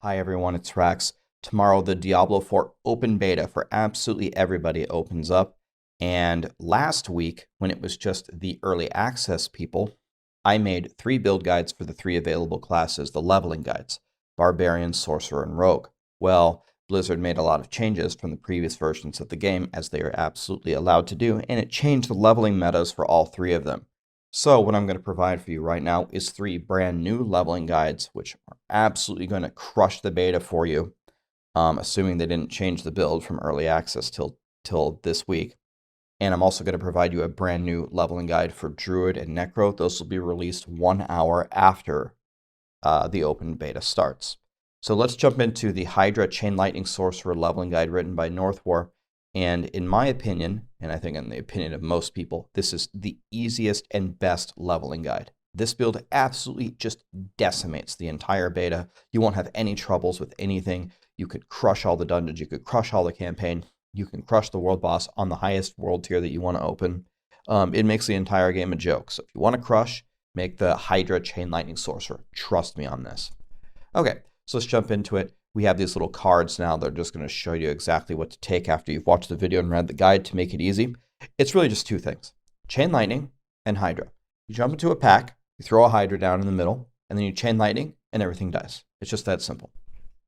Hi everyone, it's Rax. Tomorrow the Diablo 4 open beta for absolutely everybody opens up. And last week, when it was just the early access people, I made 3 build guides for the 3 available classes, the leveling guides, Barbarian, Sorcerer, and Rogue. Well, Blizzard made a lot of changes from the previous versions of the game, as they are absolutely allowed to do, and it changed the leveling metas for all 3 of them. So what I'm going to provide for you right now is 3 brand new leveling guides, which are absolutely going to crush the beta for you, assuming they didn't change the build from early access till this week. And I'm also going to provide you a brand new leveling guide for Druid and Necro. Those will be released 1 hour after the open beta starts. So let's jump into the Hydra Chain Lightning Sorcerer leveling guide written by Northwar. And in my opinion, and I think in the opinion of most people, this is the easiest and best leveling guide. This build absolutely just decimates the entire beta. You won't have any troubles with anything. You could crush all the dungeons. You could crush all the campaign. You can crush the world boss on the highest world tier that you want to open. It makes the entire game a joke. So if you want to crush, make the Hydra Chain Lightning Sorcerer. Trust me on this. Okay, so let's jump into it. We have these little cards now that are just going to show you exactly what to take after you've watched the video and read the guide to make it easy. It's really just 2 things, Chain Lightning and Hydra. You jump into a pack, you throw a Hydra down in the middle, and then you Chain Lightning, and everything dies. It's just that simple.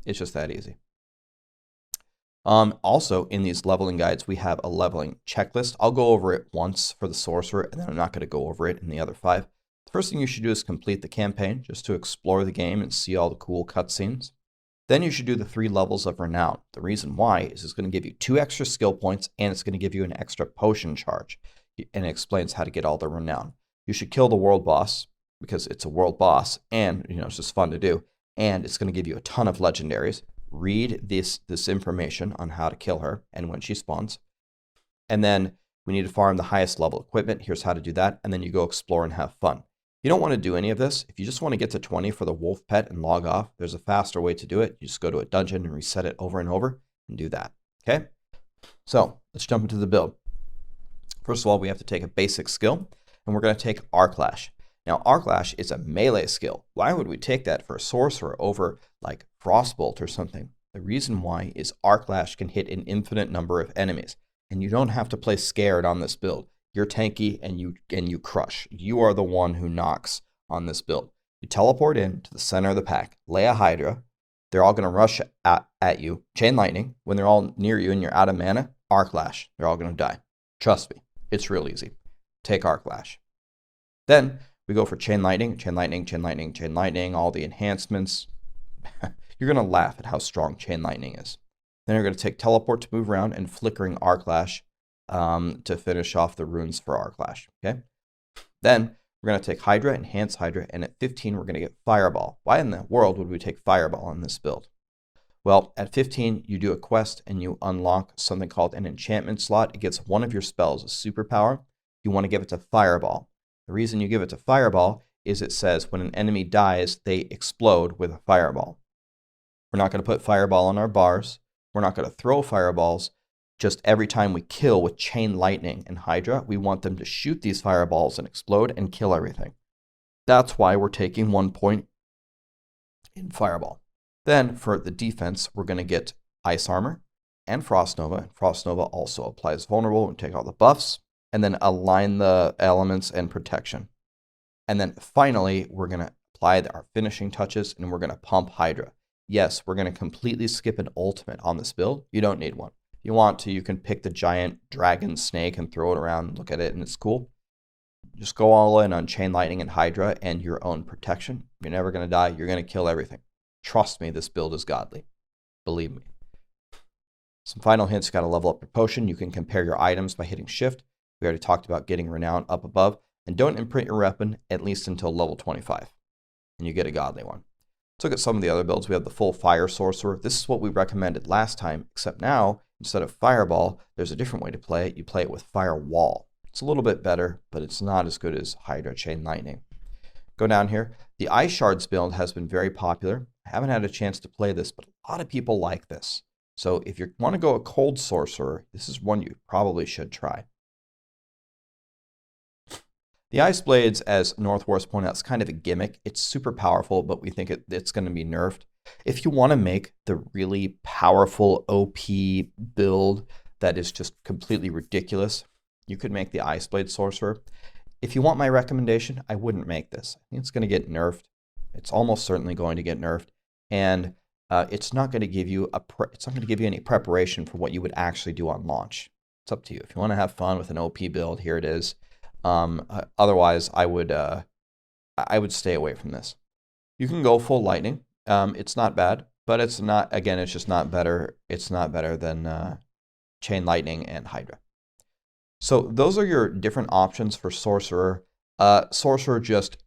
It's just that easy. Also, in these leveling guides, we have a leveling checklist. I'll go over it once for the Sorcerer, and then I'm not going to go over it in the other 5. The first thing you should do is complete the campaign, just to explore the game and see all the cool cutscenes. Then you should do the 3 levels of Renown. The reason why is it's going to give you 2 extra skill points, and it's going to give you an extra potion charge. And it explains how to get all the Renown. You should kill the world boss, because it's a world boss, and it's just fun to do. And it's going to give you a ton of legendaries. Read this information on how to kill her and when she spawns. And then we need to farm the highest level equipment. Here's how to do that. And then you go explore and have fun. You don't want to do any of this. If you just want to get to 20 for the wolf pet and log off, there's a faster way to do it. You just go to a dungeon and reset it over and over and do that. Okay? So let's jump into the build. First of all, we have to take a basic skill, and we're going to take Arclash. Now, Arclash is a melee skill. Why would we take that for a sorcerer over like Frostbolt or something? The reason why is Arclash can hit an infinite number of enemies, and you don't have to play scared on this build. You're tanky and you crush. You are the one who knocks on this build. You teleport in to the center of the pack, lay a Hydra. They're all going to rush at you. Chain Lightning. When they're all near you and you're out of mana, Arclash. They're all going to die. Trust me. It's real easy. Take Arclash. Then we go for Chain Lightning, Chain Lightning, Chain Lightning, Chain Lightning, all the enhancements. You're going to laugh at how strong Chain Lightning is. Then you're going to take Teleport to move around and Flickering Arclash to finish off the runes for Arclash. Okay. Then we're going to take Hydra, Enhance Hydra, and at 15 we're going to get Fireball. Why in the world would we take Fireball in this build? Well, at 15 you do a quest and you unlock something called an enchantment slot. It gets one of your spells, a superpower. You want to give it to Fireball. The reason you give it to Fireball is it says when an enemy dies, they explode with a Fireball. We're not going to put Fireball on our bars. We're not going to throw fireballs. Just every time we kill with Chain Lightning and Hydra, we want them to shoot these fireballs and explode and kill everything. That's why we're taking 1 point in Fireball. Then for the defense, we're going to get Ice Armor and Frost Nova. Frost Nova also applies Vulnerable and take all the buffs. And then align the elements and protection. And then finally, we're going to apply our finishing touches and we're going to pump Hydra. Yes, we're going to completely skip an ultimate on this build. You don't need one. If you want to, you can pick the giant dragon snake and throw it around and look at it, and it's cool. Just go all in on Chain Lightning and Hydra and your own protection. You're never going to die. You're going to kill everything. Trust me, this build is godly. Believe me. Some final hints, you got to level up your potion. You can compare your items by hitting shift. We already talked about getting Renown up above. And don't imprint your weapon at least until level 25. And you get a godly one. Let's look at some of the other builds. We have the full Fire Sorcerer. This is what we recommended last time, except now, instead of Fireball, there's a different way to play it. You play it with Firewall. It's a little bit better, but it's not as good as Hydra Chain Lightning. Go down here. The Ice Shards build has been very popular. I haven't had a chance to play this, but a lot of people like this. So if you want to go a cold Sorcerer, this is one you probably should try. The Ice Blades, as Northwars pointed out, is kind of a gimmick. It's super powerful, but we think it's going to be nerfed. If you want to make the really powerful OP build that is just completely ridiculous, you could make the Ice Blade Sorcerer. If you want my recommendation, I wouldn't make this. I think it's going to get nerfed. It's almost certainly going to get nerfed, and it's not going to give you any preparation for what you would actually do on launch. It's up to you. If you want to have fun with an OP build, here it is. Otherwise, I would stay away from this. You can go full lightning. It's not bad, but it's not. Again, it's just not better. It's not better than Chain Lightning and Hydra. So those are your different options for Sorcerer. Sorcerer just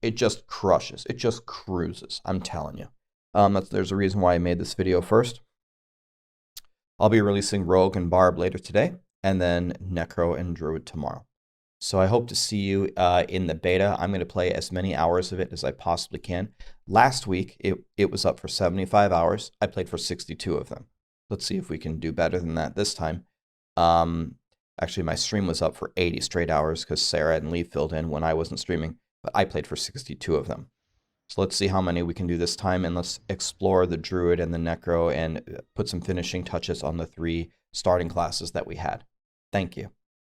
crushes. It just cruises. I'm telling you. There's a reason why I made this video first. I'll be releasing Rogue and Barb later today, and then Necro and Druid tomorrow. So I hope to see you in the beta. I'm going to play as many hours of it as I possibly can. Last week, it was up for 75 hours. I played for 62 of them. Let's see if we can do better than that this time. Actually, my stream was up for 80 straight hours because Sarah and Lee filled in when I wasn't streaming, but I played for 62 of them. So let's see how many we can do this time, and let's explore the Druid and the Necro and put some finishing touches on the 3 starting classes that we had. Thank you.